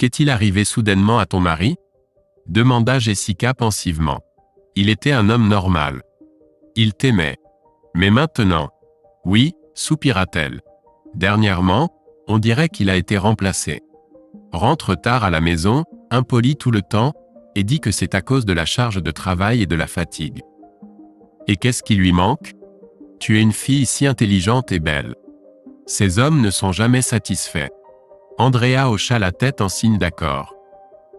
Qu'est-il arrivé soudainement à ton mari ? Demanda Jessica pensivement. Il était un homme normal. Il t'aimait. Mais maintenant ? Oui, soupira-t-elle. Dernièrement, on dirait qu'il a été remplacé. Rentre tard à la maison, impoli tout le temps, et dit que c'est à cause de la charge de travail et de la fatigue. Et qu'est-ce qui lui manque ? Tu es une fille si intelligente et belle. Ces hommes ne sont jamais satisfaits. Andrea hocha la tête en signe d'accord.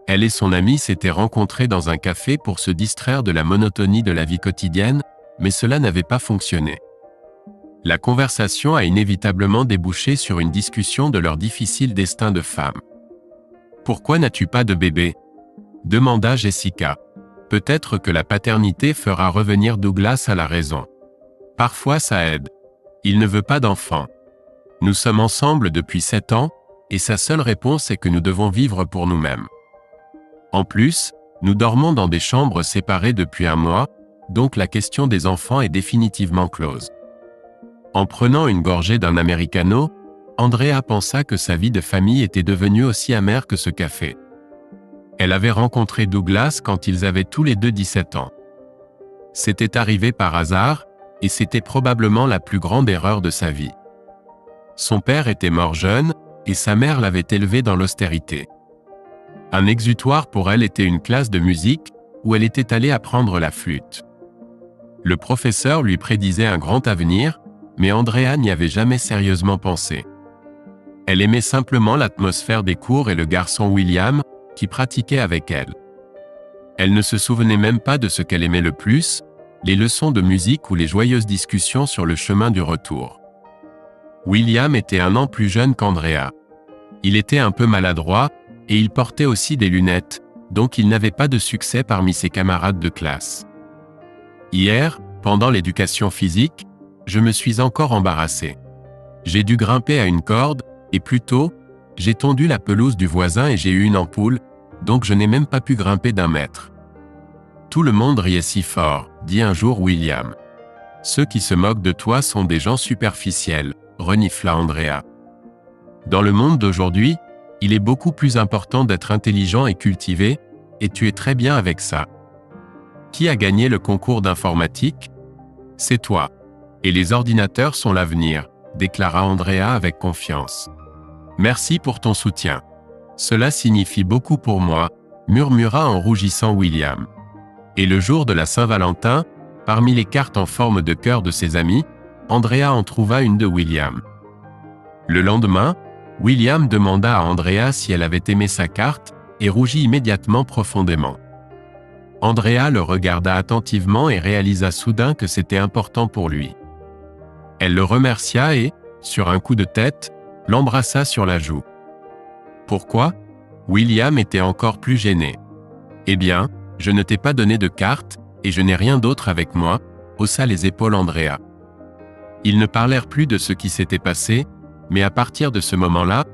Elle et son amie s'étaient rencontrés dans un café pour se distraire de la monotonie de la vie quotidienne, mais cela n'avait pas fonctionné. La conversation a inévitablement débouché sur une discussion de leur difficile destin de femme. « Pourquoi n'as-tu pas de bébé ?» demanda Jessica. « Peut-être que la paternité fera revenir Douglas à la raison. Parfois ça aide. Il ne veut pas d'enfant. Nous sommes ensemble depuis 7 ans, et sa seule réponse est que nous devons vivre pour nous-mêmes. En plus, nous dormons dans des chambres séparées depuis 1 mois, donc la question des enfants est définitivement close. » En prenant une gorgée d'un americano, Andrea pensa que sa vie de famille était devenue aussi amère que ce café. Elle avait rencontré Douglas quand ils avaient tous les deux 17 ans. C'était arrivé par hasard, et c'était probablement la plus grande erreur de sa vie. Son père était mort jeune, et sa mère l'avait élevé dans l'austérité. Un exutoire pour elle était une classe de musique, où elle était allée apprendre la flûte. Le professeur lui prédisait un grand avenir, mais Andrea n'y avait jamais sérieusement pensé. Elle aimait simplement l'atmosphère des cours et le garçon William, qui pratiquait avec elle. Elle ne se souvenait même pas de ce qu'elle aimait le plus, les leçons de musique ou les joyeuses discussions sur le chemin du retour. William était 1 an plus jeune qu'Andrea. Il était un peu maladroit, et il portait aussi des lunettes, donc il n'avait pas de succès parmi ses camarades de classe. Hier, pendant l'éducation physique, je me suis encore embarrassé. J'ai dû grimper à une corde, et plus tôt, j'ai tondu la pelouse du voisin et j'ai eu une ampoule, donc je n'ai même pas pu grimper d'1 mètre. Tout le monde riait si fort, dit un jour William. Ceux qui se moquent de toi sont des gens superficiels, renifla Andrea. Dans le monde d'aujourd'hui, il est beaucoup plus important d'être intelligent et cultivé, et tu es très bien avec ça. Qui a gagné le concours d'informatique ? C'est toi. Et les ordinateurs sont l'avenir, déclara Andrea avec confiance. Merci pour ton soutien. Cela signifie beaucoup pour moi, murmura en rougissant William. Et le jour de la Saint-Valentin, parmi les cartes en forme de cœur de ses amis, Andrea en trouva une de William. Le lendemain, William demanda à Andrea si elle avait aimé sa carte, et rougit immédiatement profondément. Andrea le regarda attentivement et réalisa soudain que c'était important pour lui. Elle le remercia et, sur un coup de tête, l'embrassa sur la joue. Pourquoi ? William était encore plus gêné. Eh bien, je ne t'ai pas donné de carte, et je n'ai rien d'autre avec moi, haussa les épaules Andrea. Ils ne parlèrent plus de ce qui s'était passé, mais à partir de ce moment-là,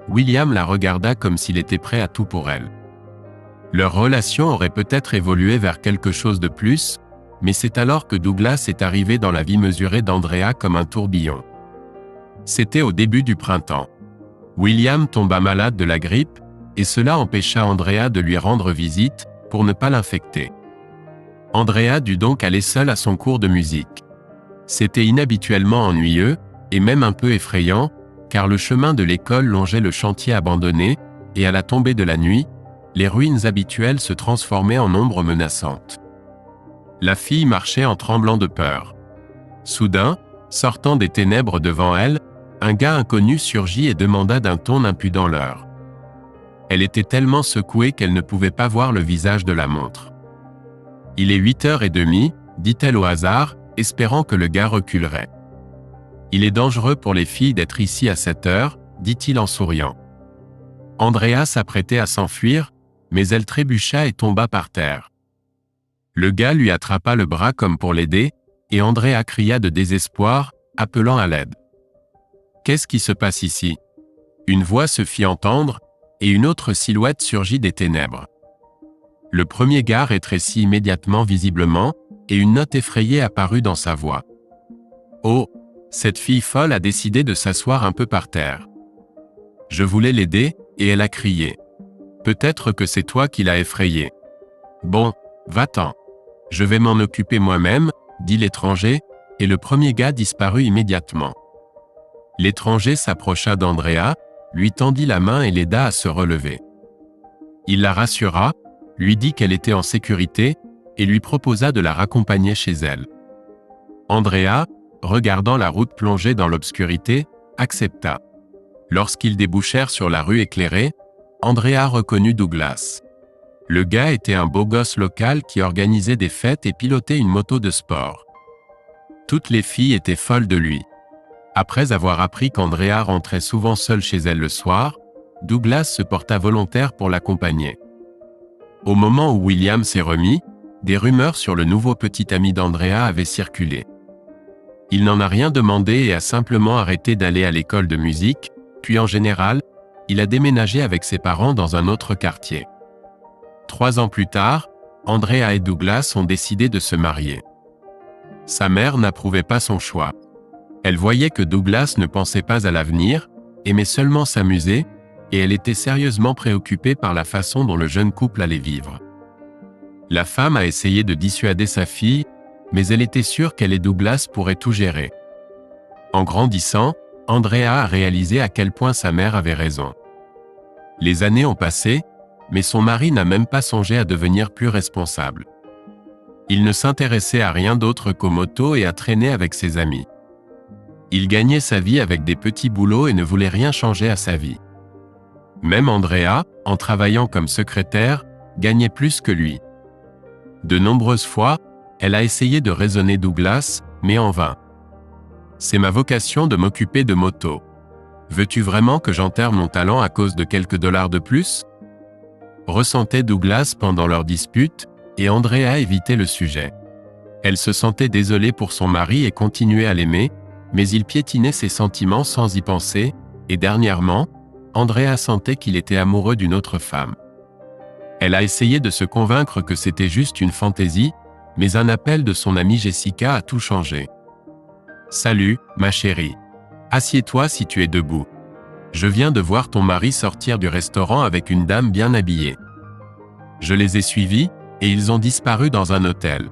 William la regarda comme s'il était prêt à tout pour elle. Leur relation aurait peut-être évolué vers quelque chose de plus, mais c'est alors que Douglas est arrivé dans la vie mesurée d'Andrea comme un tourbillon. C'était au début du printemps. William tomba malade de la grippe, et cela empêcha Andrea de lui rendre visite, pour ne pas l'infecter. Andrea dut donc aller seule à son cours de musique. C'était inhabituellement ennuyeux, et même un peu effrayant, car le chemin de l'école longeait le chantier abandonné, et à la tombée de la nuit, les ruines habituelles se transformaient en ombres menaçantes. La fille marchait en tremblant de peur. Soudain, sortant des ténèbres devant elle, un gars inconnu surgit et demanda d'un ton impudent l'heure. Elle était tellement secouée qu'elle ne pouvait pas voir le visage de la montre. « Il est 8h30, dit-elle au hasard, espérant que le gars reculerait. « Il est dangereux pour les filles d'être ici à 7h, dit-il en souriant. Andrea s'apprêtait à s'enfuir, mais elle trébucha et tomba par terre. Le gars lui attrapa le bras comme pour l'aider, et Andrea cria de désespoir, appelant à l'aide. « Qu'est-ce qui se passe ici ?» Une voix se fit entendre, et une autre silhouette surgit des ténèbres. Le premier gars rétrécit immédiatement visiblement, et une note effrayée apparut dans sa voix. « Oh, cette fille folle a décidé de s'asseoir un peu par terre. Je voulais l'aider, et elle a crié. Peut-être que c'est toi qui l'as effrayé. Bon, va-t'en. Je vais m'en occuper moi-même, dit l'étranger, et le premier gars disparut immédiatement. L'étranger s'approcha d'Andrea, lui tendit la main et l'aida à se relever. Il la rassura, lui dit qu'elle était en sécurité, et lui proposa de la raccompagner chez elle. Andrea, regardant la route plongée dans l'obscurité, accepta. Lorsqu'ils débouchèrent sur la rue éclairée, Andrea reconnut Douglas. Le gars était un beau gosse local qui organisait des fêtes et pilotait une moto de sport. Toutes les filles étaient folles de lui. Après avoir appris qu'Andrea rentrait souvent seule chez elle le soir, Douglas se porta volontaire pour l'accompagner. Au moment où William s'est remis, des rumeurs sur le nouveau petit ami d'Andrea avaient circulé. Il n'en a rien demandé et a simplement arrêté d'aller à l'école de musique, puis en général, il a déménagé avec ses parents dans un autre quartier. 3 ans plus tard, Andrea et Douglas ont décidé de se marier. Sa mère n'approuvait pas son choix. Elle voyait que Douglas ne pensait pas à l'avenir, aimait seulement s'amuser, et elle était sérieusement préoccupée par la façon dont le jeune couple allait vivre. La femme a essayé de dissuader sa fille, mais elle était sûre qu'elle et Douglas pourraient tout gérer. En grandissant, Andrea a réalisé à quel point sa mère avait raison. Les années ont passé, mais son mari n'a même pas songé à devenir plus responsable. Il ne s'intéressait à rien d'autre qu'aux motos et à traîner avec ses amis. Il gagnait sa vie avec des petits boulots et ne voulait rien changer à sa vie. Même Andrea, en travaillant comme secrétaire, gagnait plus que lui. De nombreuses fois, elle a essayé de raisonner Douglas, mais en vain. « C'est ma vocation de m'occuper de motos. Veux-tu vraiment que j'enterre mon talent à cause de quelques dollars de plus ?» ressentait Douglas pendant leur dispute, et Andrea évitait le sujet. Elle se sentait désolée pour son mari et continuait à l'aimer, mais il piétinait ses sentiments sans y penser, et dernièrement, Andrea sentait qu'il était amoureux d'une autre femme. Elle a essayé de se convaincre que c'était juste une fantaisie, mais un appel de son amie Jessica a tout changé. « Salut, ma chérie. Assieds-toi si tu es debout. Je viens de voir ton mari sortir du restaurant avec une dame bien habillée. Je les ai suivis, et ils ont disparu dans un hôtel.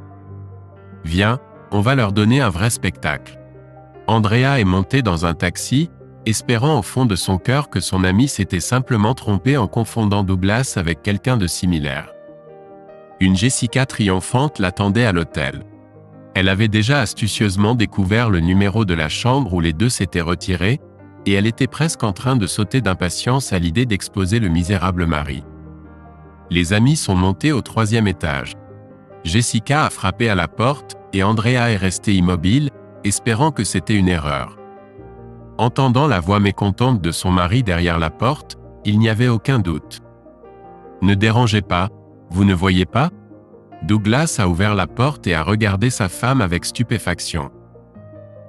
Viens, on va leur donner un vrai spectacle. » Andrea est montée dans un taxi, espérant au fond de son cœur que son ami s'était simplement trompé en confondant Douglas avec quelqu'un de similaire. Une Jessica triomphante l'attendait à l'hôtel. Elle avait déjà astucieusement découvert le numéro de la chambre où les deux s'étaient retirés, et elle était presque en train de sauter d'impatience à l'idée d'exposer le misérable mari. Les amis sont montés au 3e étage. Jessica a frappé à la porte, et Andrea est restée immobile, espérant que c'était une erreur. Entendant la voix mécontente de son mari derrière la porte, il n'y avait aucun doute. « Ne dérangez pas, vous ne voyez pas ?» Douglas a ouvert la porte et a regardé sa femme avec stupéfaction.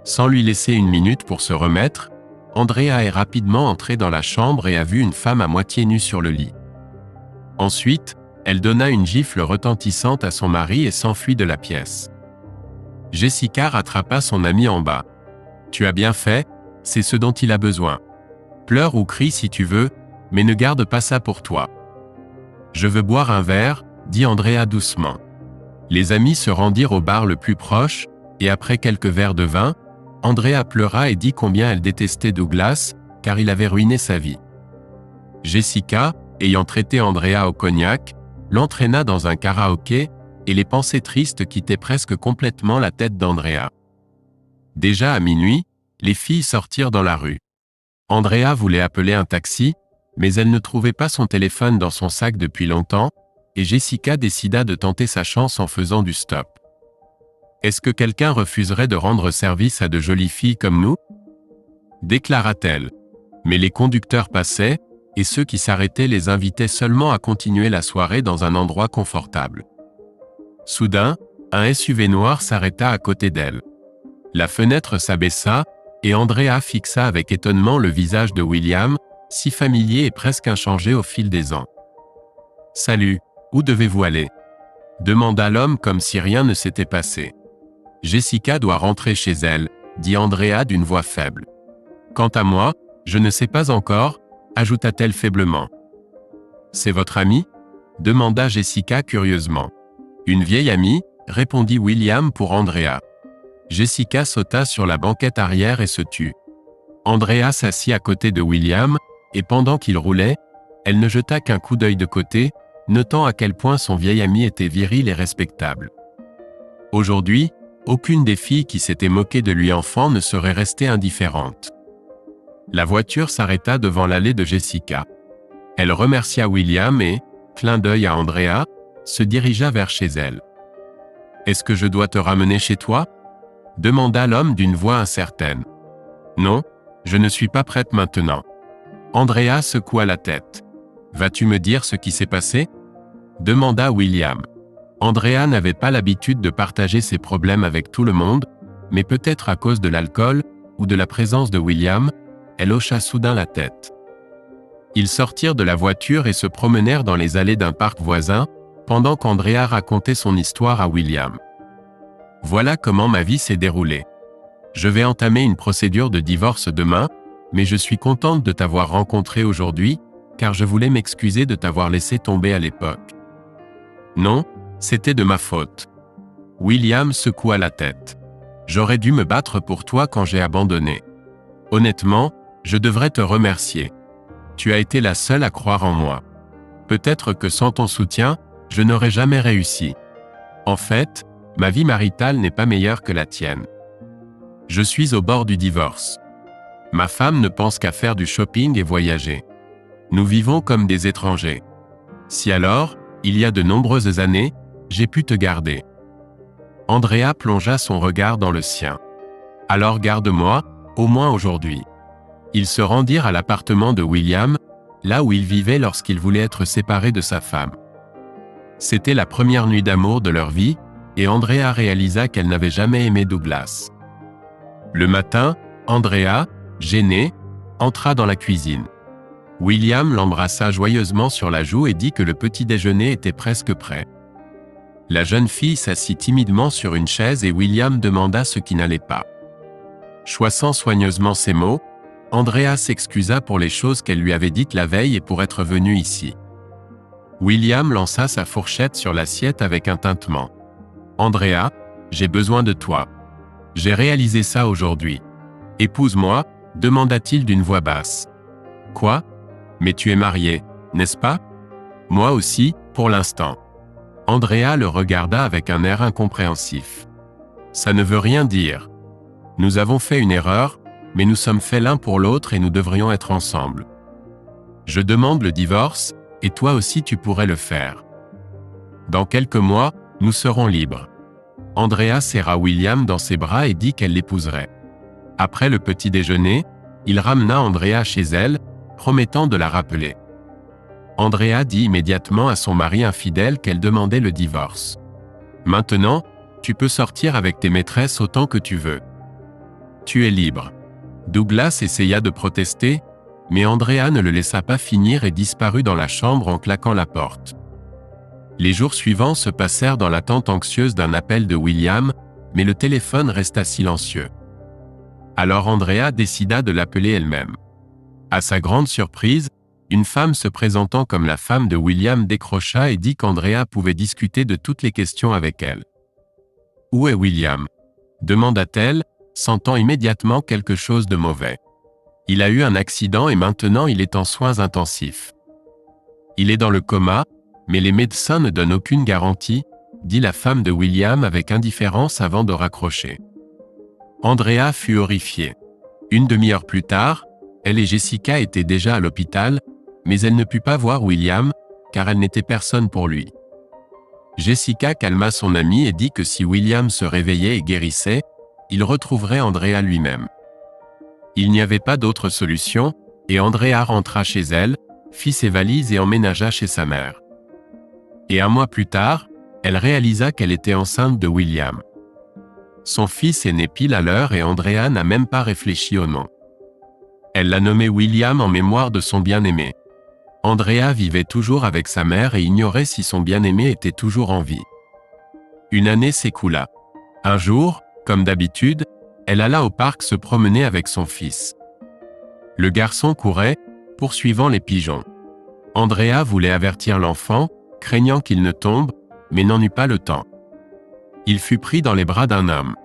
Sans lui laisser une minute pour se remettre, Andrea est rapidement entrée dans la chambre et a vu une femme à moitié nue sur le lit. Ensuite, elle donna une gifle retentissante à son mari et s'enfuit de la pièce. Jessica rattrapa son ami en bas. « Tu as bien fait, c'est ce dont il a besoin. Pleure ou crie si tu veux, mais ne garde pas ça pour toi. »« Je veux boire un verre, » dit Andrea doucement. Les amis se rendirent au bar le plus proche, et après quelques verres de vin, Andrea pleura et dit combien elle détestait Douglas, car il avait ruiné sa vie. Jessica, ayant traité Andrea au cognac, l'entraîna dans un karaoké, et les pensées tristes quittaient presque complètement la tête d'Andrea. Déjà à minuit, les filles sortirent dans la rue. Andrea voulait appeler un taxi, mais elle ne trouvait pas son téléphone dans son sac depuis longtemps, et Jessica décida de tenter sa chance en faisant du stop. Est-ce que quelqu'un refuserait de rendre service à de jolies filles comme nous ? Déclara-t-elle. Mais les conducteurs passaient, et ceux qui s'arrêtaient les invitaient seulement à continuer la soirée dans un endroit confortable. Soudain, un SUV noir s'arrêta à côté d'elle. La fenêtre s'abaissa, et Andrea fixa avec étonnement le visage de William, si familier et presque inchangé au fil des ans. « Salut, où devez-vous aller ?» demanda l'homme comme si rien ne s'était passé. « Jessica doit rentrer chez elle, » dit Andrea d'une voix faible. « Quant à moi, je ne sais pas encore, » ajouta-t-elle faiblement. « C'est votre amie ? Demanda Jessica curieusement. Une vieille amie, répondit William pour Andrea. Jessica sauta sur la banquette arrière et se tut. Andrea s'assit à côté de William, et pendant qu'il roulait, elle ne jeta qu'un coup d'œil de côté, notant à quel point son vieil ami était viril et respectable. Aujourd'hui, aucune des filles qui s'étaient moquées de lui enfant ne serait restée indifférente. La voiture s'arrêta devant l'allée de Jessica. Elle remercia William et, clin d'œil à Andrea, se dirigea vers chez elle. « Est-ce que je dois te ramener chez toi ?» demanda l'homme d'une voix incertaine. « Non, je ne suis pas prête maintenant. » Andrea secoua la tête. « Vas-tu me dire ce qui s'est passé ?» demanda William. Andrea n'avait pas l'habitude de partager ses problèmes avec tout le monde, mais peut-être à cause de l'alcool ou de la présence de William, elle hocha soudain la tête. Ils sortirent de la voiture et se promenèrent dans les allées d'un parc voisin, pendant qu'Andrea racontait son histoire à William. « Voilà comment ma vie s'est déroulée. Je vais entamer une procédure de divorce demain, mais je suis contente de t'avoir rencontré aujourd'hui, car je voulais m'excuser de t'avoir laissé tomber à l'époque. » « Non, c'était de ma faute. » William secoua la tête. « J'aurais dû me battre pour toi quand j'ai abandonné. Honnêtement, je devrais te remercier. Tu as été la seule à croire en moi. Peut-être que sans ton soutien, je n'aurais jamais réussi. En fait, ma vie maritale n'est pas meilleure que la tienne. Je suis au bord du divorce. Ma femme ne pense qu'à faire du shopping et voyager. Nous vivons comme des étrangers. Si alors, il y a de nombreuses années, j'ai pu te garder. » Andrea plongea son regard dans le sien. « Alors garde-moi, au moins aujourd'hui. » Ils se rendirent à l'appartement de William, là où il vivait lorsqu'il voulait être séparé de sa femme. C'était la première nuit d'amour de leur vie, et Andrea réalisa qu'elle n'avait jamais aimé Douglas. Le matin, Andrea, gênée, entra dans la cuisine. William l'embrassa joyeusement sur la joue et dit que le petit déjeuner était presque prêt. La jeune fille s'assit timidement sur une chaise et William demanda ce qui n'allait pas. Choisissant soigneusement ses mots, Andrea s'excusa pour les choses qu'elle lui avait dites la veille et pour être venue ici. William lança sa fourchette sur l'assiette avec un tintement. « Andrea, j'ai besoin de toi. J'ai réalisé ça aujourd'hui. Épouse-moi » demanda-t-il d'une voix basse. « Quoi ? Mais tu es marié, n'est-ce pas ? Moi aussi, pour l'instant. » Andrea le regarda avec un air incompréhensif. « Ça ne veut rien dire. Nous avons fait une erreur, mais nous sommes faits l'un pour l'autre et nous devrions être ensemble. Je demande le divorce, et toi aussi tu pourrais le faire. Dans quelques mois, nous serons libres. » Andrea serra William dans ses bras et dit qu'elle l'épouserait. Après le petit déjeuner, il ramena Andrea chez elle, promettant de la rappeler. Andrea dit immédiatement à son mari infidèle qu'elle demandait le divorce. « Maintenant, tu peux sortir avec tes maîtresses autant que tu veux. Tu es libre. » Douglas essaya de protester, mais Andrea ne le laissa pas finir et disparut dans la chambre en claquant la porte. Les jours suivants se passèrent dans l'attente anxieuse d'un appel de William, mais le téléphone resta silencieux. Alors Andrea décida de l'appeler elle-même. À sa grande surprise, une femme se présentant comme la femme de William décrocha et dit qu'Andrea pouvait discuter de toutes les questions avec elle. « Où est William ?» demanda-t-elle, sentant immédiatement quelque chose de mauvais. « Il a eu un accident et maintenant il est en soins intensifs. Il est dans le coma, mais les médecins ne donnent aucune garantie, » dit la femme de William avec indifférence avant de raccrocher. Andrea fut horrifiée. Une demi-heure plus tard, elle et Jessica étaient déjà à l'hôpital, mais elle ne put pas voir William, car elle n'était personne pour lui. Jessica calma son amie et dit que si William se réveillait et guérissait, il retrouverait Andrea lui-même. Il n'y avait pas d'autre solution, et Andrea rentra chez elle, fit ses valises et emménagea chez sa mère. Et un mois plus tard, elle réalisa qu'elle était enceinte de William. Son fils est né pile à l'heure et Andrea n'a même pas réfléchi au nom. Elle l'a nommé William en mémoire de son bien-aimé. Andrea vivait toujours avec sa mère et ignorait si son bien-aimé était toujours en vie. Une année s'écoula. Un jour, comme d'habitude, elle alla au parc se promener avec son fils. Le garçon courait, poursuivant les pigeons. Andrea voulait avertir l'enfant, craignant qu'il ne tombe, mais n'en eut pas le temps. Il fut pris dans les bras d'un homme.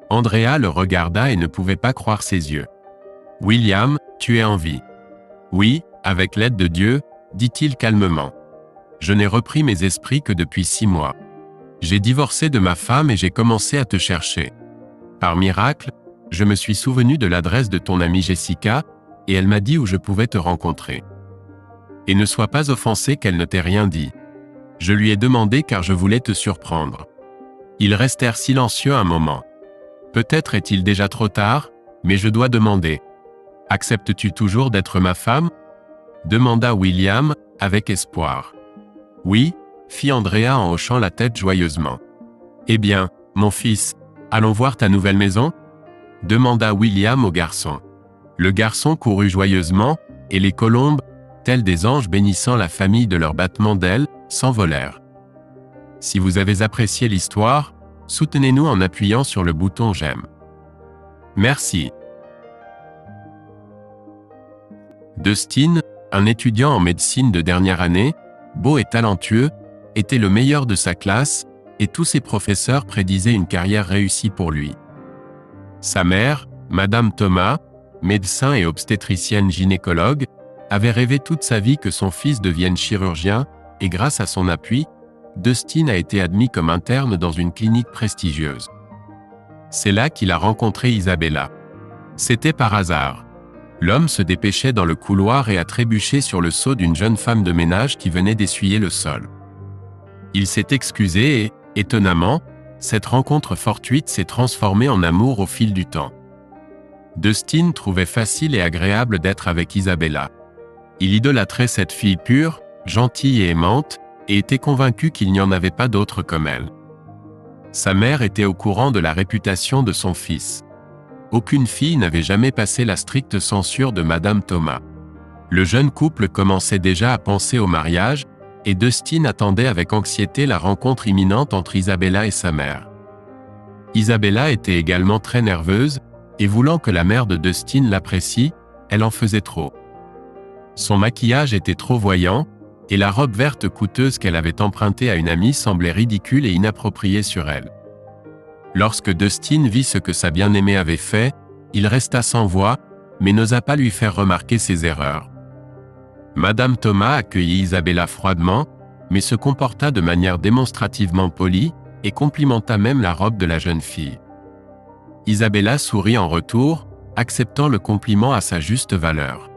Andrea le regarda et ne pouvait pas croire ses yeux. « William, tu es en vie. »« Oui, avec l'aide de Dieu, dit-il calmement. Je n'ai repris mes esprits que depuis 6 mois. J'ai divorcé de ma femme et j'ai commencé à te chercher. Par miracle, je me suis souvenu de l'adresse de ton amie Jessica, et elle m'a dit où je pouvais te rencontrer. Et ne sois pas offensé qu'elle ne t'ait rien dit. Je lui ai demandé car je voulais te surprendre. » Ils restèrent silencieux un moment. « Peut-être est-il déjà trop tard, mais je dois demander. Acceptes-tu toujours d'être ma femme ?» demanda William, avec espoir. « Oui, » fit Andrea en hochant la tête joyeusement. « Eh bien, mon fils, allons voir ta nouvelle maison ?» demanda William au garçon. Le garçon courut joyeusement, et les colombes, tels des anges bénissant la famille de leurs battements d'ailes, s'envolèrent. Si vous avez apprécié l'histoire, soutenez-nous en appuyant sur le bouton j'aime. Merci. Dustin, un étudiant en médecine de dernière année, beau et talentueux, était le meilleur de sa classe, et tous ses professeurs prédisaient une carrière réussie pour lui. Sa mère, Madame Thomas, médecin et obstétricienne gynécologue, avait rêvé toute sa vie que son fils devienne chirurgien, et grâce à son appui, Dustin a été admis comme interne dans une clinique prestigieuse. C'est là qu'il a rencontré Isabella. C'était par hasard. L'homme se dépêchait dans le couloir et a trébuché sur le seau d'une jeune femme de ménage qui venait d'essuyer le sol. Il s'est excusé et, étonnamment, cette rencontre fortuite s'est transformée en amour au fil du temps. Dustin trouvait facile et agréable d'être avec Isabella. Il idolâtrait cette fille pure, gentille et aimante, et était convaincu qu'il n'y en avait pas d'autre comme elle. Sa mère était au courant de la réputation de son fils. Aucune fille n'avait jamais passé la stricte censure de Madame Thomas. Le jeune couple commençait déjà à penser au mariage, et Dustin attendait avec anxiété la rencontre imminente entre Isabella et sa mère. Isabella était également très nerveuse, et voulant que la mère de Dustin l'apprécie, elle en faisait trop. Son maquillage était trop voyant, et la robe verte coûteuse qu'elle avait empruntée à une amie semblait ridicule et inappropriée sur elle. Lorsque Dustin vit ce que sa bien-aimée avait fait, il resta sans voix, mais n'osa pas lui faire remarquer ses erreurs. Madame Thomas accueillit Isabella froidement, mais se comporta de manière démonstrativement polie, et complimenta même la robe de la jeune fille. Isabella sourit en retour, acceptant le compliment à sa juste valeur.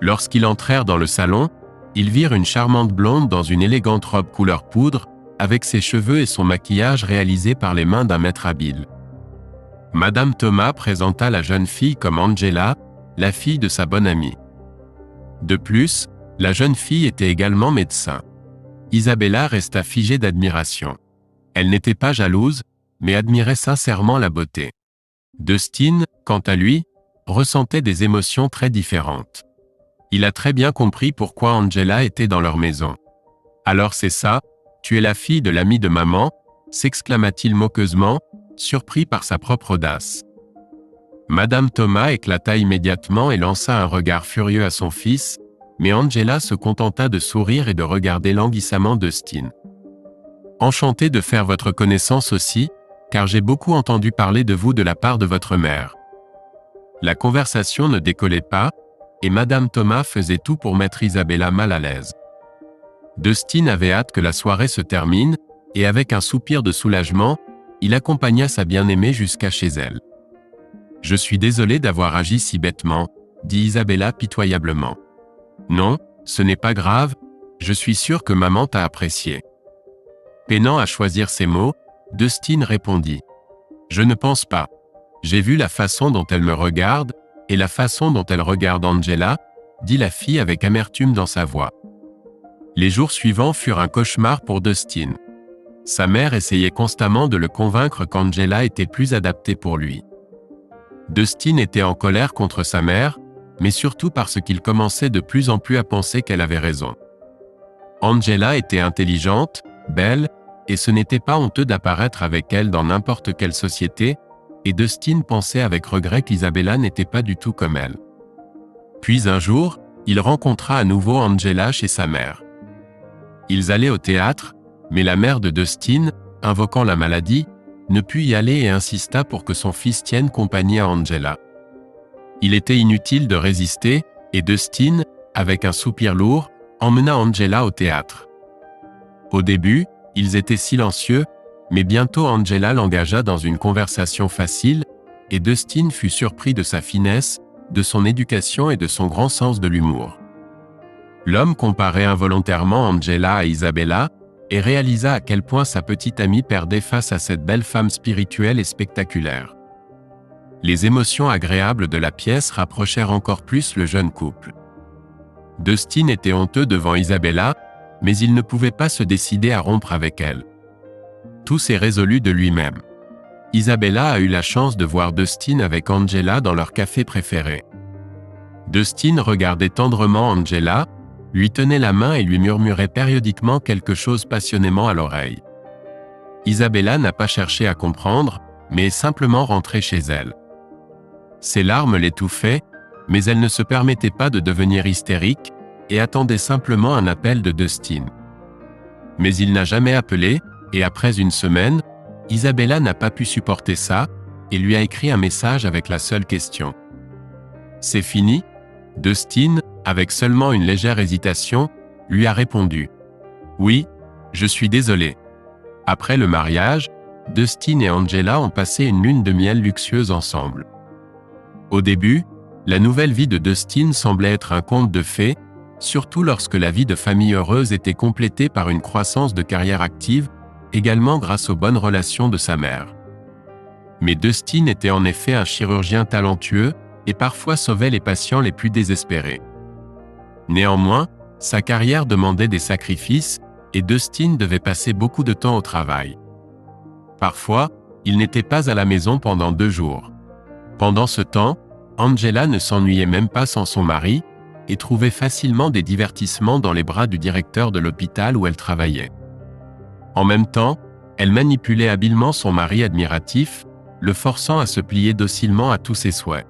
Lorsqu'ils entrèrent dans le salon, ils virent une charmante blonde dans une élégante robe couleur poudre, avec ses cheveux et son maquillage réalisés par les mains d'un maître habile. Madame Thomas présenta la jeune fille comme Angela, la fille de sa bonne amie. De plus, la jeune fille était également médecin. Isabella resta figée d'admiration. Elle n'était pas jalouse, mais admirait sincèrement la beauté. Dustin, quant à lui, ressentait des émotions très différentes. Il a très bien compris pourquoi Angela était dans leur maison. « Alors c'est ça, tu es la fille de l'ami de maman » s'exclama-t-il moqueusement, surpris par sa propre audace. Madame Thomas éclata immédiatement et lança un regard furieux à son fils, mais Angela se contenta de sourire et de regarder languissamment Dustin. « Enchanté de faire votre connaissance aussi, car j'ai beaucoup entendu parler de vous de la part de votre mère. » La conversation ne décollait pas, et Madame Thomas faisait tout pour mettre Isabella mal à l'aise. Dustin avait hâte que la soirée se termine, et avec un soupir de soulagement, il accompagna sa bien-aimée jusqu'à chez elle. « Je suis désolé d'avoir agi si bêtement, » dit Isabella pitoyablement. « Non, ce n'est pas grave, je suis sûre que maman t'a apprécié. » Peinant à choisir ses mots, Dustin répondit. « Je ne pense pas. J'ai vu la façon dont elle me regarde, et la façon dont elle regarde Angela, » dit la fille avec amertume dans sa voix. Les jours suivants furent un cauchemar pour Dustin. Sa mère essayait constamment de le convaincre qu'Angela était plus adaptée pour lui. Dustin était en colère contre sa mère, mais surtout parce qu'il commençait de plus en plus à penser qu'elle avait raison. Angela était intelligente, belle, et ce n'était pas honteux d'apparaître avec elle dans n'importe quelle société, et Dustin pensait avec regret qu'Isabella n'était pas du tout comme elle. Puis un jour, il rencontra à nouveau Angela chez sa mère. Ils allaient au théâtre, mais la mère de Dustin, invoquant la maladie, ne put y aller et insista pour que son fils tienne compagnie à Angela. Il était inutile de résister, et Dustin, avec un soupir lourd, emmena Angela au théâtre. Au début, ils étaient silencieux, mais bientôt Angela l'engagea dans une conversation facile, et Dustin fut surpris de sa finesse, de son éducation et de son grand sens de l'humour. L'homme comparait involontairement Angela à Isabella, et réalisa à quel point sa petite amie perdait face à cette belle femme spirituelle et spectaculaire. Les émotions agréables de la pièce rapprochèrent encore plus le jeune couple. Dustin était honteux devant Isabella, mais il ne pouvait pas se décider à rompre avec elle. Tout s'est résolu de lui-même. Isabella a eu la chance de voir Dustin avec Angela dans leur café préféré. Dustin regardait tendrement Angela, lui tenait la main et lui murmurait périodiquement quelque chose passionnément à l'oreille. Isabella n'a pas cherché à comprendre, mais est simplement rentrée chez elle. Ses larmes l'étouffaient, mais elle ne se permettait pas de devenir hystérique, et attendait simplement un appel de Dustin. Mais il n'a jamais appelé, et après une semaine, Isabella n'a pas pu supporter ça, et lui a écrit un message avec la seule question. « C'est fini ?» Dustin, avec seulement une légère hésitation, lui a répondu. « Oui, je suis désolé. » Après le mariage, Dustin et Angela ont passé une lune de miel luxueuse ensemble. Au début, la nouvelle vie de Dustin semblait être un conte de fées, surtout lorsque la vie de famille heureuse était complétée par une croissance de carrière active, également grâce aux bonnes relations de sa mère. Mais Dustin était en effet un chirurgien talentueux, et parfois sauvait les patients les plus désespérés. Néanmoins, sa carrière demandait des sacrifices, et Dustin devait passer beaucoup de temps au travail. Parfois, il n'était pas à la maison pendant 2 jours. Pendant ce temps, Angela ne s'ennuyait même pas sans son mari, et trouvait facilement des divertissements dans les bras du directeur de l'hôpital où elle travaillait. En même temps, elle manipulait habilement son mari admiratif, le forçant à se plier docilement à tous ses souhaits.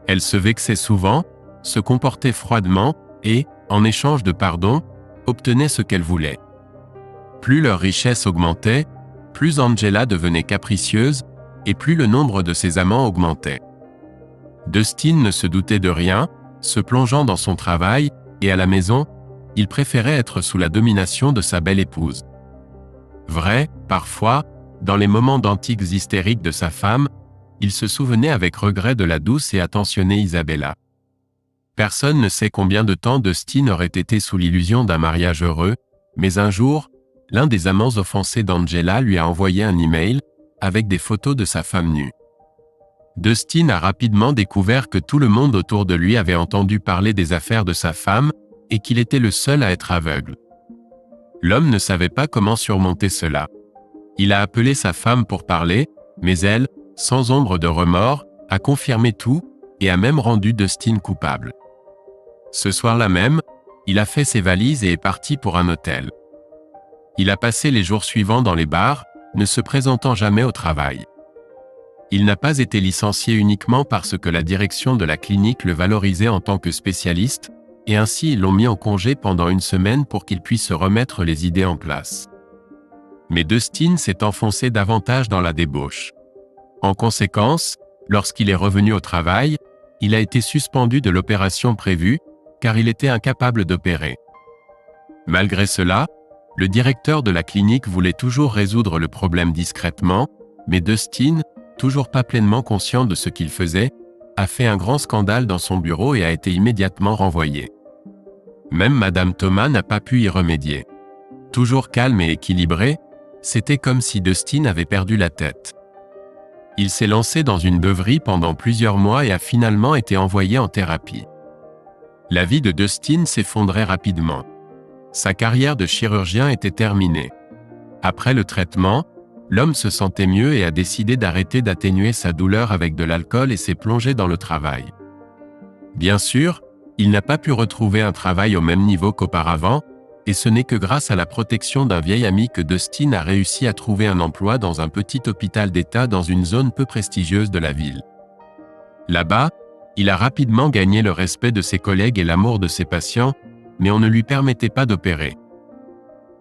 Elle se vexait souvent, se comportait froidement et, en échange de pardon, obtenait ce qu'elle voulait. Plus leur richesse augmentait, plus Angela devenait capricieuse, et plus le nombre de ses amants augmentait. Dustin ne se doutait de rien, se plongeant dans son travail, et à la maison, il préférait être sous la domination de sa belle épouse. Vrai, parfois, dans les moments d'antiques hystériques de sa femme, il se souvenait avec regret de la douce et attentionnée Isabella. Personne ne sait combien de temps Dustin aurait été sous l'illusion d'un mariage heureux, mais un jour, l'un des amants offensés d'Angela lui a envoyé un email, avec des photos de sa femme nue. Dustin a rapidement découvert que tout le monde autour de lui avait entendu parler des affaires de sa femme, et qu'il était le seul à être aveugle. L'homme ne savait pas comment surmonter cela. Il a appelé sa femme pour parler, mais elle, sans ombre de remords, a confirmé tout, et a même rendu Dustin coupable. Ce soir-là même, il a fait ses valises et est parti pour un hôtel. Il a passé les jours suivants dans les bars, ne se présentant jamais au travail. Il n'a pas été licencié uniquement parce que la direction de la clinique le valorisait en tant que spécialiste, et ainsi ils l'ont mis en congé pendant 1 semaine pour qu'il puisse se remettre les idées en place. Mais Dustin s'est enfoncé davantage dans la débauche. En conséquence, lorsqu'il est revenu au travail, il a été suspendu de l'opération prévue, car il était incapable d'opérer. Malgré cela, le directeur de la clinique voulait toujours résoudre le problème discrètement, mais Dustin, toujours pas pleinement conscient de ce qu'il faisait, a fait un grand scandale dans son bureau et a été immédiatement renvoyé. Même Madame Thomas n'a pas pu y remédier. Toujours calme et équilibré, c'était comme si Dustin avait perdu la tête. Il s'est lancé dans une beuverie pendant plusieurs mois et a finalement été envoyé en thérapie. La vie de Dustin s'effondrait rapidement. Sa carrière de chirurgien était terminée. Après le traitement, l'homme se sentait mieux et a décidé d'arrêter d'atténuer sa douleur avec de l'alcool et s'est plongé dans le travail. Bien sûr, il n'a pas pu retrouver un travail au même niveau qu'auparavant, et ce n'est que grâce à la protection d'un vieil ami que Dustin a réussi à trouver un emploi dans un petit hôpital d'État dans une zone peu prestigieuse de la ville. Là-bas, Il a rapidement gagné le respect de ses collègues et l'amour de ses patients, mais on ne lui permettait pas d'opérer.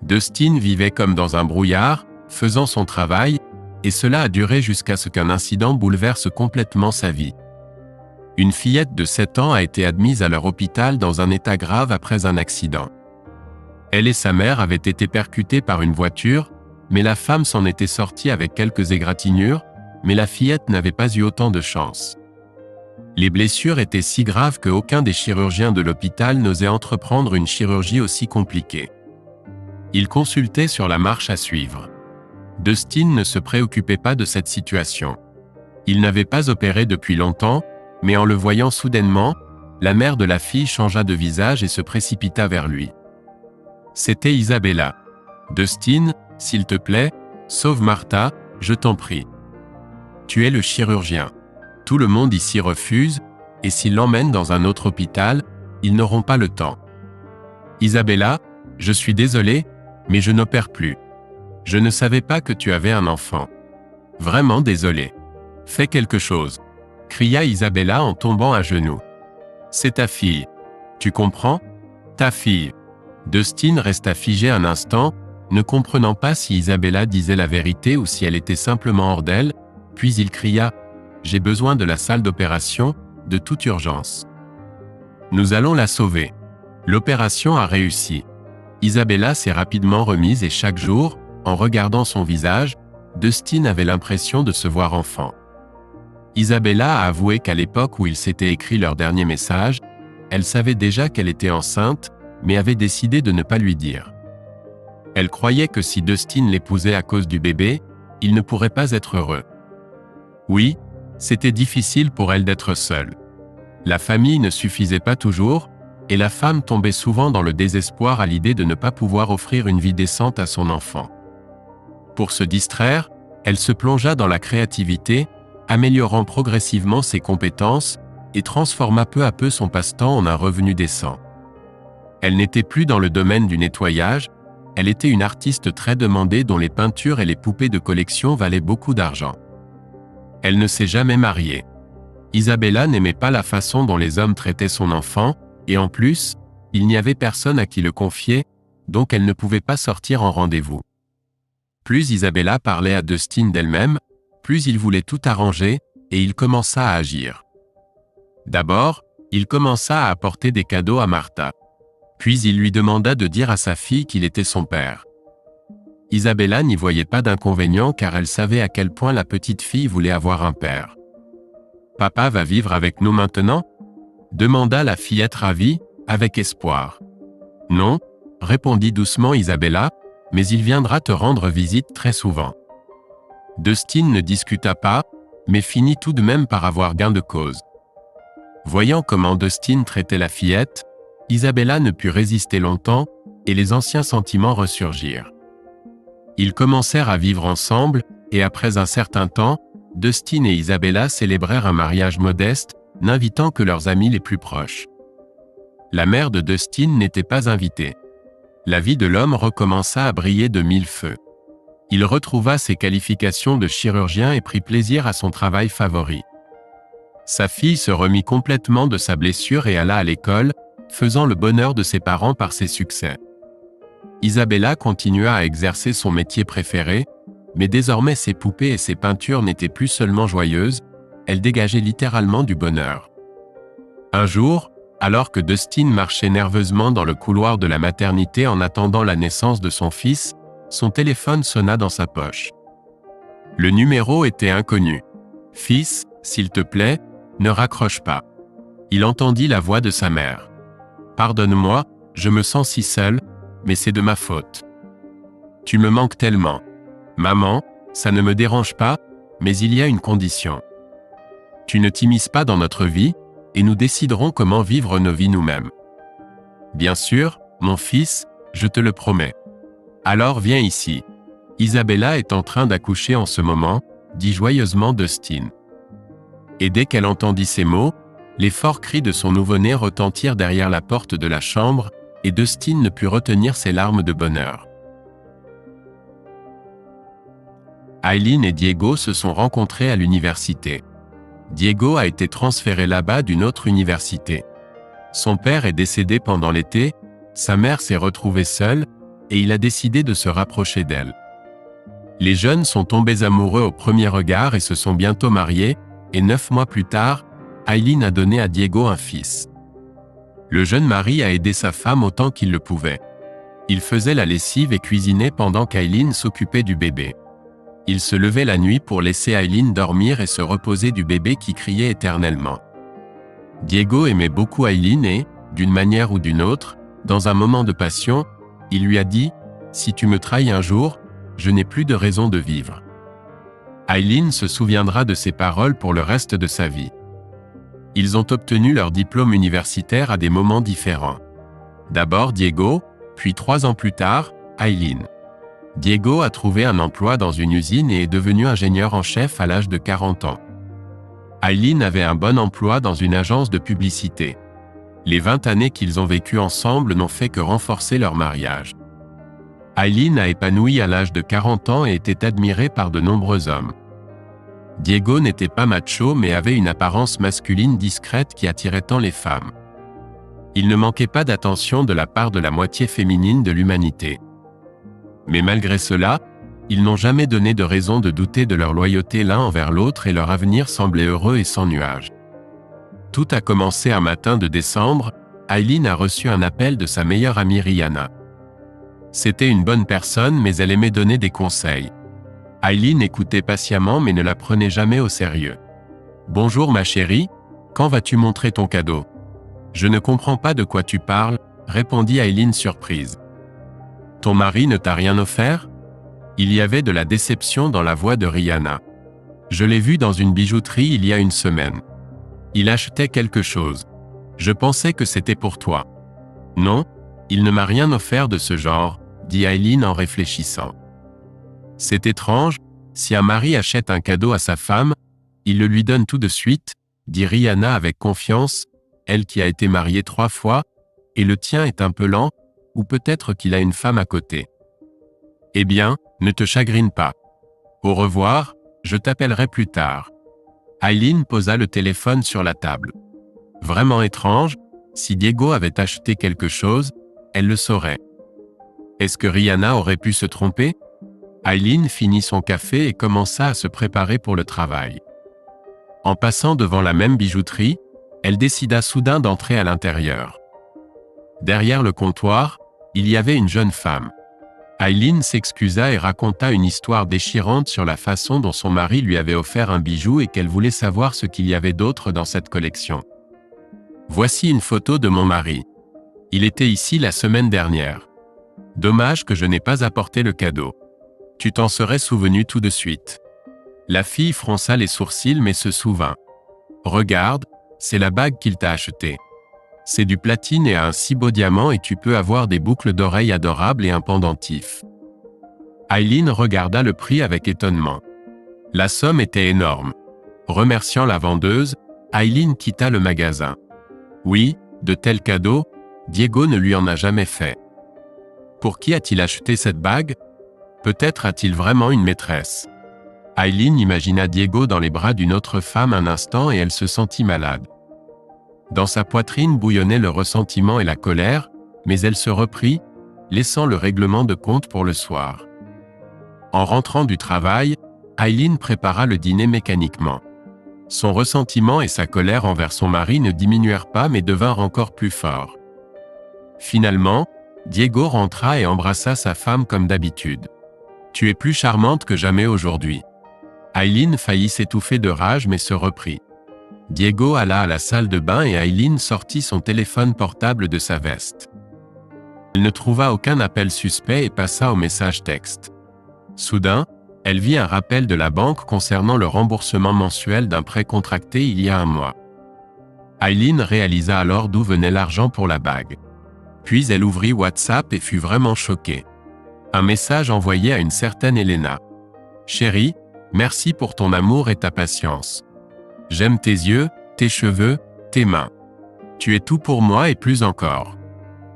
Dustin vivait comme dans un brouillard, faisant son travail, et cela a duré jusqu'à ce qu'un incident bouleverse complètement sa vie. Une fillette de 7 ans a été admise à leur hôpital dans un état grave après un accident. Elle et sa mère avaient été percutées par une voiture, mais la femme s'en était sortie avec quelques égratignures, mais la fillette n'avait pas eu autant de chance. Les blessures étaient si graves qu'aucun des chirurgiens de l'hôpital n'osait entreprendre une chirurgie aussi compliquée. Il consultait sur la marche à suivre. Dustin ne se préoccupait pas de cette situation. Il n'avait pas opéré depuis longtemps, mais en le voyant soudainement, la mère de la fille changea de visage et se précipita vers lui. C'était Isabella. « Dustin, s'il te plaît, sauve Martha, je t'en prie. Tu es le chirurgien. Tout le monde ici refuse, et s'ils l'emmènent dans un autre hôpital, ils n'auront pas le temps. Isabella, je suis désolé, mais je n'opère plus. Je ne savais pas que tu avais un enfant. Vraiment désolé. Fais quelque chose. » cria Isabella en tombant à genoux. « C'est ta fille. Tu comprends? Ta fille. » Dustin resta figé un instant, ne comprenant pas si Isabella disait la vérité ou si elle était simplement hors d'elle, puis il cria « J'ai besoin de la salle d'opération, de toute urgence. Nous allons la sauver. » L'opération a réussi. Isabella s'est rapidement remise et chaque jour, en regardant son visage, Dustin avait l'impression de se voir enfant. Isabella a avoué qu'à l'époque où ils s'étaient écrit leur dernier message, elle savait déjà qu'elle était enceinte, mais avait décidé de ne pas lui dire. Elle croyait que si Dustin l'épousait à cause du bébé, il ne pourrait pas être heureux. Oui, c'était difficile pour elle d'être seule. La famille ne suffisait pas toujours, et la femme tombait souvent dans le désespoir à l'idée de ne pas pouvoir offrir une vie décente à son enfant. Pour se distraire, elle se plongea dans la créativité, améliorant progressivement ses compétences, et transforma peu à peu son passe-temps en un revenu décent. Elle n'était plus dans le domaine du nettoyage, elle était une artiste très demandée dont les peintures et les poupées de collection valaient beaucoup d'argent. Elle ne s'est jamais mariée. Isabella n'aimait pas la façon dont les hommes traitaient son enfant, et en plus, il n'y avait personne à qui le confier, donc elle ne pouvait pas sortir en rendez-vous. Plus Isabella parlait à Dustin d'elle-même, plus il voulait tout arranger, et il commença à agir. D'abord, il commença à apporter des cadeaux à Martha. Puis il lui demanda de dire à sa fille qu'il était son père. Isabella n'y voyait pas d'inconvénient car elle savait à quel point la petite fille voulait avoir un père. « Papa va vivre avec nous maintenant ?» demanda la fillette ravie, avec espoir. « Non, » répondit doucement Isabella, « mais il viendra te rendre visite très souvent. » Dustin ne discuta pas, mais finit tout de même par avoir gain de cause. Voyant comment Dustin traitait la fillette, Isabella ne put résister longtemps, et les anciens sentiments ressurgirent. Ils commencèrent à vivre ensemble, et après un certain temps, Dustin et Isabella célébrèrent un mariage modeste, n'invitant que leurs amis les plus proches. La mère de Dustin n'était pas invitée. La vie de l'homme recommença à briller de mille feux. Il retrouva ses qualifications de chirurgien et prit plaisir à son travail favori. Sa fille se remit complètement de sa blessure et alla à l'école, faisant le bonheur de ses parents par ses succès. Isabella continua à exercer son métier préféré, mais désormais ses poupées et ses peintures n'étaient plus seulement joyeuses, elles dégageaient littéralement du bonheur. Un jour, alors que Dustin marchait nerveusement dans le couloir de la maternité en attendant la naissance de son fils, son téléphone sonna dans sa poche. Le numéro était inconnu. « Fils, s'il te plaît, ne raccroche pas. » Il entendit la voix de sa mère. « Pardonne-moi, je me sens si seul, mais c'est de ma faute. Tu me manques tellement. Maman, ça ne me dérange pas, mais il y a une condition. Tu ne t'immisces pas dans notre vie, et nous déciderons comment vivre nos vies nous-mêmes. Bien sûr, mon fils, je te le promets. Alors viens ici. Isabella est en train d'accoucher en ce moment, dit joyeusement Dustin. » Et dès qu'elle entendit ces mots, les forts cris de son nouveau-né retentirent derrière la porte de la chambre, et Dustin ne put retenir ses larmes de bonheur. Aileen et Diego se sont rencontrés à l'université. Diego a été transféré là-bas d'une autre université. Son père est décédé pendant l'été, sa mère s'est retrouvée seule, et il a décidé de se rapprocher d'elle. Les jeunes sont tombés amoureux au premier regard et se sont bientôt mariés, et 9 mois plus tard, Aileen a donné à Diego un fils. Le jeune mari a aidé sa femme autant qu'il le pouvait. Il faisait la lessive et cuisinait pendant qu'Aileen s'occupait du bébé. Il se levait la nuit pour laisser Aileen dormir et se reposer du bébé qui criait éternellement. Diego aimait beaucoup Aileen et, d'une manière ou d'une autre, dans un moment de passion, il lui a dit « Si tu me trahis un jour, je n'ai plus de raison de vivre. » Aileen se souviendra de ces paroles pour le reste de sa vie. Ils ont obtenu leur diplôme universitaire à des moments différents. D'abord Diego, puis 3 ans plus tard, Aileen. Diego a trouvé un emploi dans une usine et est devenu ingénieur en chef à l'âge de 40 ans. Aileen avait un bon emploi dans une agence de publicité. Les 20 années qu'ils ont vécues ensemble n'ont fait que renforcer leur mariage. Aileen a épanoui à l'âge de 40 ans et était admirée par de nombreux hommes. Diego n'était pas macho mais avait une apparence masculine discrète qui attirait tant les femmes. Il ne manquait pas d'attention de la part de la moitié féminine de l'humanité. Mais malgré cela, ils n'ont jamais donné de raison de douter de leur loyauté l'un envers l'autre et leur avenir semblait heureux et sans nuages. Tout a commencé un matin de décembre, Aileen a reçu un appel de sa meilleure amie Rihanna. C'était une bonne personne mais elle aimait donner des conseils. Aileen écoutait patiemment mais ne la prenait jamais au sérieux. « Bonjour ma chérie, quand vas-tu montrer ton cadeau ? » « Je ne comprends pas de quoi tu parles, » répondit Aileen surprise. « Ton mari ne t'a rien offert ?» Il y avait de la déception dans la voix de Rihanna. « Je l'ai vu dans une bijouterie il y a une semaine. Il achetait quelque chose. Je pensais que c'était pour toi. »« Non, il ne m'a rien offert de ce genre, » dit Aileen en réfléchissant. « C'est étrange, si un mari achète un cadeau à sa femme, il le lui donne tout de suite, » dit Rihanna avec confiance, elle qui a été mariée 3 fois, et le tien est un peu lent, ou peut-être qu'il a une femme à côté. Eh bien, ne te chagrine pas. Au revoir, je t'appellerai plus tard. Aileen posa le téléphone sur la table. Vraiment étrange, si Diego avait acheté quelque chose, elle le saurait. Est-ce que Rihanna aurait pu se tromper? Aileen finit son café et commença à se préparer pour le travail. En passant devant la même bijouterie, elle décida soudain d'entrer à l'intérieur. Derrière le comptoir, il y avait une jeune femme. Aileen s'excusa et raconta une histoire déchirante sur la façon dont son mari lui avait offert un bijou et qu'elle voulait savoir ce qu'il y avait d'autre dans cette collection. « Voici une photo de mon mari. Il était ici la semaine dernière. Dommage que je n'ai pas apporté le cadeau. Tu t'en serais souvenu tout de suite. » La fille fronça les sourcils mais se souvint. « Regarde, c'est la bague qu'il t'a achetée. C'est du platine et a un si beau diamant et tu peux avoir des boucles d'oreilles adorables et un pendentif. » Aileen regarda le prix avec étonnement. La somme était énorme. Remerciant la vendeuse, Aileen quitta le magasin. Oui, de tels cadeaux, Diego ne lui en a jamais fait. Pour qui a-t-il acheté cette bague? Peut-être a-t-il vraiment une maîtresse. Aileen imagina Diego dans les bras d'une autre femme un instant et elle se sentit malade. Dans sa poitrine bouillonnait le ressentiment et la colère, mais elle se reprit, laissant le règlement de compte pour le soir. En rentrant du travail, Aileen prépara le dîner mécaniquement. Son ressentiment et sa colère envers son mari ne diminuèrent pas mais devinrent encore plus forts. Finalement, Diego rentra et embrassa sa femme comme d'habitude. « Tu es plus charmante que jamais aujourd'hui. » Aileen faillit s'étouffer de rage mais se reprit. Diego alla à la salle de bain et Aileen sortit son téléphone portable de sa veste. Elle ne trouva aucun appel suspect et passa au message texte. Soudain, elle vit un rappel de la banque concernant le remboursement mensuel d'un prêt contracté il y a 1 mois. Aileen réalisa alors d'où venait l'argent pour la bague. Puis elle ouvrit WhatsApp et fut vraiment choquée. Un message envoyé à une certaine Elena. « Chérie, merci pour ton amour et ta patience. J'aime tes yeux, tes cheveux, tes mains. Tu es tout pour moi et plus encore.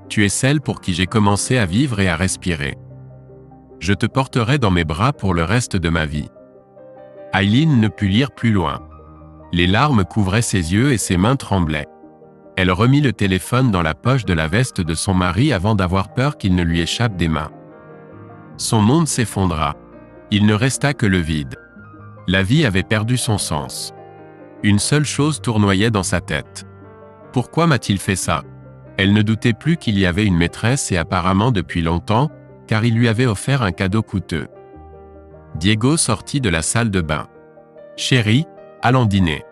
Tu es celle pour qui j'ai commencé à vivre et à respirer. Je te porterai dans mes bras pour le reste de ma vie. » Aileen ne put lire plus loin. Les larmes couvraient ses yeux et ses mains tremblaient. Elle remit le téléphone dans la poche de la veste de son mari avant d'avoir peur qu'il ne lui échappe des mains. Son monde s'effondra. Il ne resta que le vide. La vie avait perdu son sens. Une seule chose tournoyait dans sa tête. Pourquoi m'a-t-il fait ça? Elle ne doutait plus qu'il y avait une maîtresse et apparemment depuis longtemps, car il lui avait offert un cadeau coûteux. Diego sortit de la salle de bain. « Chérie, allons dîner. »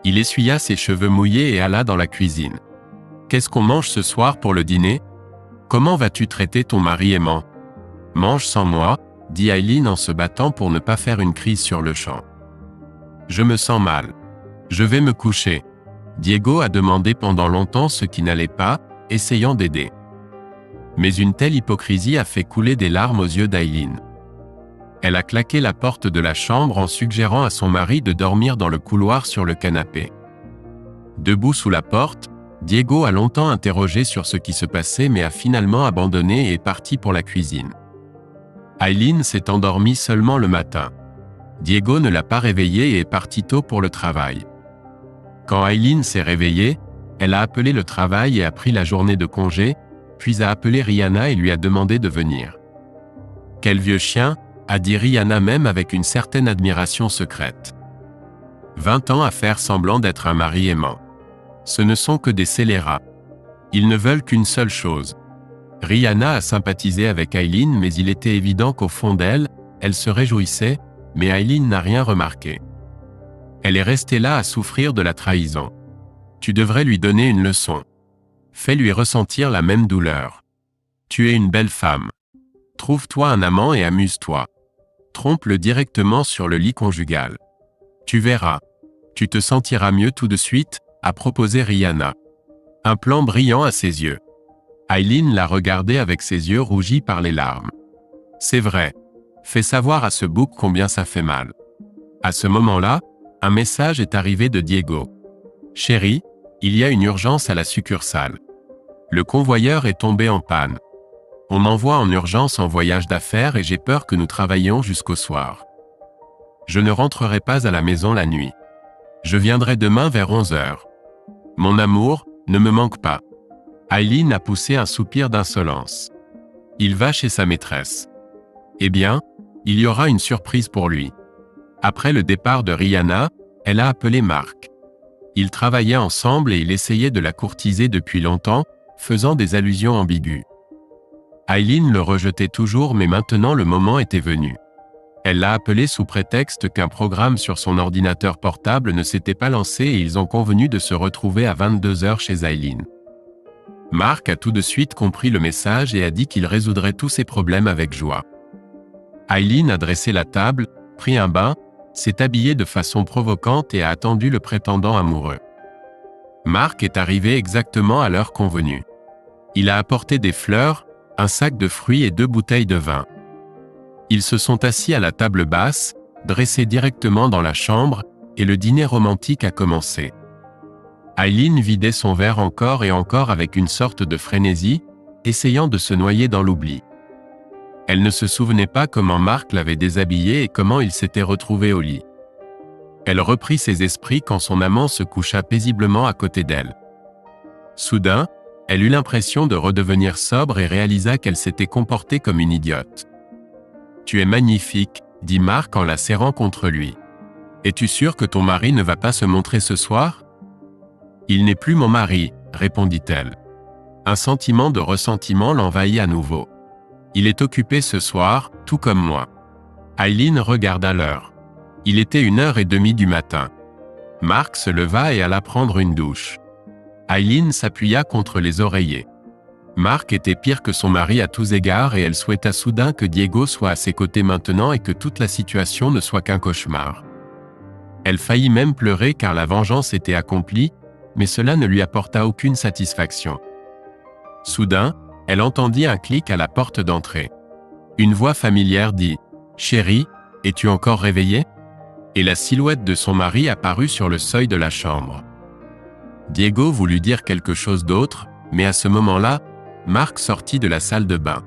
Il essuya ses cheveux mouillés et alla dans la cuisine. « Qu'est-ce qu'on mange ce soir pour le dîner? Comment vas-tu traiter ton mari aimant? »« Mange sans moi, » dit Aileen en se battant pour ne pas faire une crise sur le champ. « Je me sens mal. Je vais me coucher. » Diego a demandé pendant longtemps ce qui n'allait pas, essayant d'aider. Mais une telle hypocrisie a fait couler des larmes aux yeux d'Aileen. Elle a claqué la porte de la chambre en suggérant à son mari de dormir dans le couloir sur le canapé. Debout sous la porte, Diego a longtemps interrogé sur ce qui se passait mais a finalement abandonné et est parti pour la cuisine. Aileen s'est endormie seulement le matin. Diego ne l'a pas réveillée et est parti tôt pour le travail. Quand Aileen s'est réveillée, elle a appelé le travail et a pris la journée de congé, puis a appelé Rihanna et lui a demandé de venir. « Quel vieux chien !» a dit Rihanna même avec une certaine admiration secrète. 20 ans à faire semblant d'être un mari aimant. Ce ne sont que des scélérats. Ils ne veulent qu'une seule chose. Rihanna a sympathisé avec Aileen mais il était évident qu'au fond d'elle, elle se réjouissait, mais Aileen n'a rien remarqué. Elle est restée là à souffrir de la trahison. Tu devrais lui donner une leçon. Fais-lui ressentir la même douleur. Tu es une belle femme. Trouve-toi un amant et amuse-toi. Trompe-le directement sur le lit conjugal. Tu verras. Tu te sentiras mieux tout de suite, a proposé Rihanna. Un plan brillant à ses yeux. Aileen l'a regardé avec ses yeux rougis par les larmes. C'est vrai. Fais savoir à ce bouc combien ça fait mal. À ce moment-là, un message est arrivé de Diego. Chérie, il y a une urgence à la succursale. Le convoyeur est tombé en panne. On m'envoie en urgence en voyage d'affaires et j'ai peur que nous travaillions jusqu'au soir. Je ne rentrerai pas à la maison la nuit. Je viendrai demain vers 11h. Mon amour, ne me manque pas. Aileen a poussé un soupir d'insolence. Il va chez sa maîtresse. Eh bien, il y aura une surprise pour lui. Après le départ de Rihanna, elle a appelé Mark. Ils travaillaient ensemble et il essayait de la courtiser depuis longtemps, faisant des allusions ambiguës. Aileen le rejetait toujours mais maintenant le moment était venu. Elle l'a appelé sous prétexte qu'un programme sur son ordinateur portable ne s'était pas lancé et ils ont convenu de se retrouver à 22h chez Aileen. Mark a tout de suite compris le message et a dit qu'il résoudrait tous ses problèmes avec joie. Aileen a dressé la table, pris un bain, s'est habillée de façon provocante et a attendu le prétendant amoureux. Mark est arrivé exactement à l'heure convenue. Il a apporté des fleurs, un sac de fruits et 2 bouteilles de vin. Ils se sont assis à la table basse, dressés directement dans la chambre, et le dîner romantique a commencé. Aileen vidait son verre encore et encore avec une sorte de frénésie, essayant de se noyer dans l'oubli. Elle ne se souvenait pas comment Mark l'avait déshabillée et comment il s'était retrouvé au lit. Elle reprit ses esprits quand son amant se coucha paisiblement à côté d'elle. Soudain, elle eut l'impression de redevenir sobre et réalisa qu'elle s'était comportée comme une idiote. « Tu es magnifique, » dit Mark en la serrant contre lui. « Es-tu sûr que ton mari ne va pas se montrer ce soir ?»« Il n'est plus mon mari, » répondit-elle. Un sentiment de ressentiment l'envahit à nouveau. « Il est occupé ce soir, tout comme moi. » Aileen regarda l'heure. Il était 1h30 du matin. Mark se leva et alla prendre une douche. Aileen s'appuya contre les oreillers. Mark était pire que son mari à tous égards et elle souhaita soudain que Diego soit à ses côtés maintenant et que toute la situation ne soit qu'un cauchemar. Elle faillit même pleurer car la vengeance était accomplie, mais cela ne lui apporta aucune satisfaction. Soudain, elle entendit un clic à la porte d'entrée. Une voix familière dit « Chérie, es-tu encore réveillée ?» Et la silhouette de son mari apparut sur le seuil de la chambre. Diego voulut dire quelque chose d'autre, mais à ce moment-là, Mark sortit de la salle de bain.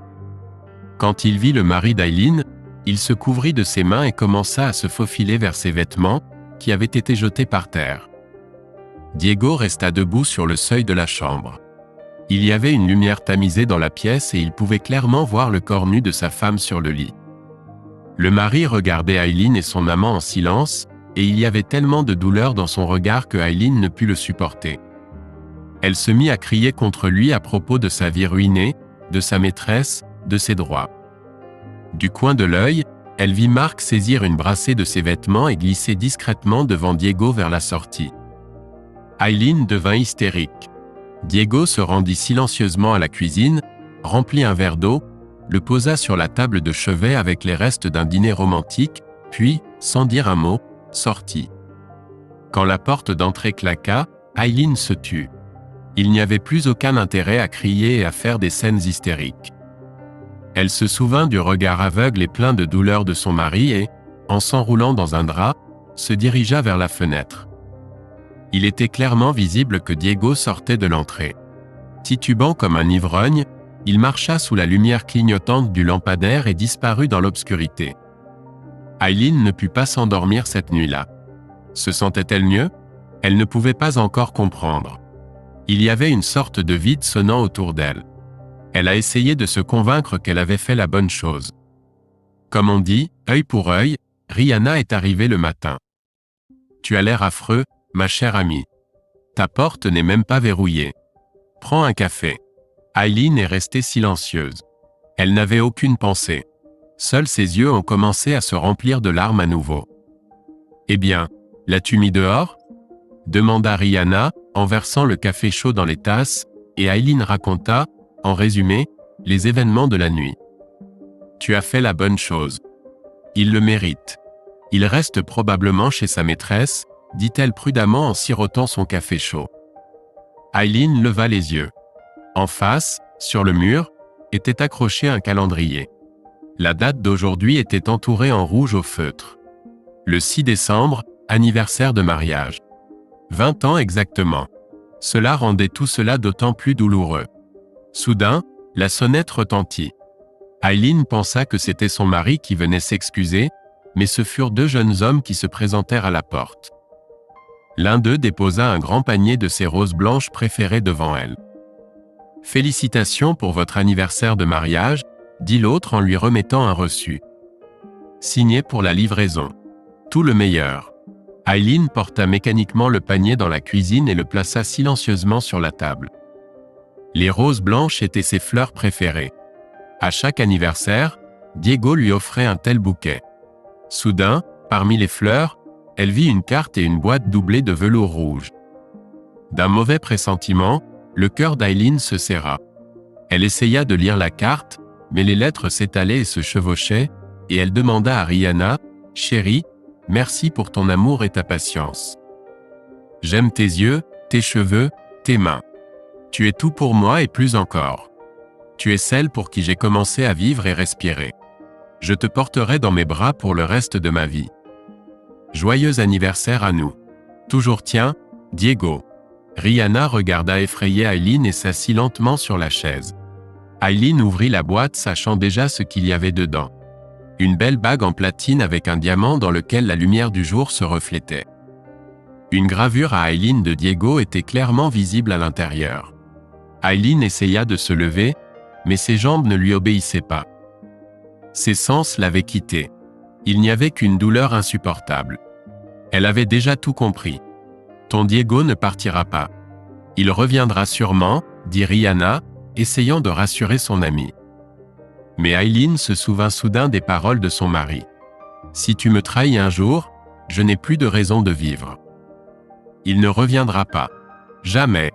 Quand il vit le mari d'Aileen, il se couvrit de ses mains et commença à se faufiler vers ses vêtements, qui avait été jeté par terre. Diego resta debout sur le seuil de la chambre. Il y avait une lumière tamisée dans la pièce et il pouvait clairement voir le corps nu de sa femme sur le lit. Le mari regardait Aileen et son amant en silence, et il y avait tellement de douleur dans son regard que Aileen ne put le supporter. Elle se mit à crier contre lui à propos de sa vie ruinée, de sa maîtresse, de ses droits. Du coin de l'œil, elle vit Marc saisir une brassée de ses vêtements et glisser discrètement devant Diego vers la sortie. Aileen devint hystérique. Diego se rendit silencieusement à la cuisine, remplit un verre d'eau, le posa sur la table de chevet avec les restes d'un dîner romantique, puis, sans dire un mot, sortit. Quand la porte d'entrée claqua, Aileen se tut. Il n'y avait plus aucun intérêt à crier et à faire des scènes hystériques. Elle se souvint du regard aveugle et plein de douleur de son mari et, en s'enroulant dans un drap, se dirigea vers la fenêtre. Il était clairement visible que Diego sortait de l'entrée. Titubant comme un ivrogne, il marcha sous la lumière clignotante du lampadaire et disparut dans l'obscurité. Aileen ne put pas s'endormir cette nuit-là. Se sentait-elle mieux? Elle ne pouvait pas encore comprendre. Il y avait une sorte de vide sonnant autour d'elle. Elle a essayé de se convaincre qu'elle avait fait la bonne chose. Comme on dit, œil pour œil, Rihanna est arrivée le matin. Tu as l'air affreux, ma chère amie. Ta porte n'est même pas verrouillée. Prends un café. Aileen est restée silencieuse. Elle n'avait aucune pensée. Seuls ses yeux ont commencé à se remplir de larmes à nouveau. Eh bien, l'as-tu mis dehors? Demanda Rihanna, en versant le café chaud dans les tasses, et Aileen raconta, en résumé, les événements de la nuit. Tu as fait la bonne chose. Il le mérite. Il reste probablement chez sa maîtresse, dit-elle prudemment en sirotant son café chaud. Aileen leva les yeux. En face, sur le mur, était accroché un calendrier. La date d'aujourd'hui était entourée en rouge au feutre. Le 6 décembre, anniversaire de mariage. 20 ans exactement. Cela rendait tout cela d'autant plus douloureux. Soudain, la sonnette retentit. Aileen pensa que c'était son mari qui venait s'excuser, mais ce furent deux jeunes hommes qui se présentèrent à la porte. L'un d'eux déposa un grand panier de ses roses blanches préférées devant elle. « Félicitations pour votre anniversaire de mariage », dit l'autre en lui remettant un reçu. « Signé pour la livraison. Tout le meilleur. » Aileen porta mécaniquement le panier dans la cuisine et le plaça silencieusement sur la table. Les roses blanches étaient ses fleurs préférées. À chaque anniversaire, Diego lui offrait un tel bouquet. Soudain, parmi les fleurs, elle vit une carte et une boîte doublée de velours rouge. D'un mauvais pressentiment, le cœur d'Aileen se serra. Elle essaya de lire la carte, mais les lettres s'étalaient et se chevauchaient, et elle demanda à Rihanna, « Chérie, merci pour ton amour et ta patience. J'aime tes yeux, tes cheveux, tes mains. Tu es tout pour moi et plus encore. Tu es celle pour qui j'ai commencé à vivre et respirer. Je te porterai dans mes bras pour le reste de ma vie. Joyeux anniversaire à nous. Toujours tien, Diego. » Rihanna regarda effrayée Aileen et s'assit lentement sur la chaise. Aileen ouvrit la boîte sachant déjà ce qu'il y avait dedans. Une belle bague en platine avec un diamant dans lequel la lumière du jour se reflétait. Une gravure à Aileen de Diego était clairement visible à l'intérieur. Aileen essaya de se lever, mais ses jambes ne lui obéissaient pas. Ses sens l'avaient quittée. Il n'y avait qu'une douleur insupportable. Elle avait déjà tout compris. Ton Diego ne partira pas. Il reviendra sûrement, dit Rihanna, essayant de rassurer son amie. Mais Aileen se souvint soudain des paroles de son mari. « Si tu me trahis un jour, je n'ai plus de raison de vivre. Il ne reviendra pas. Jamais. »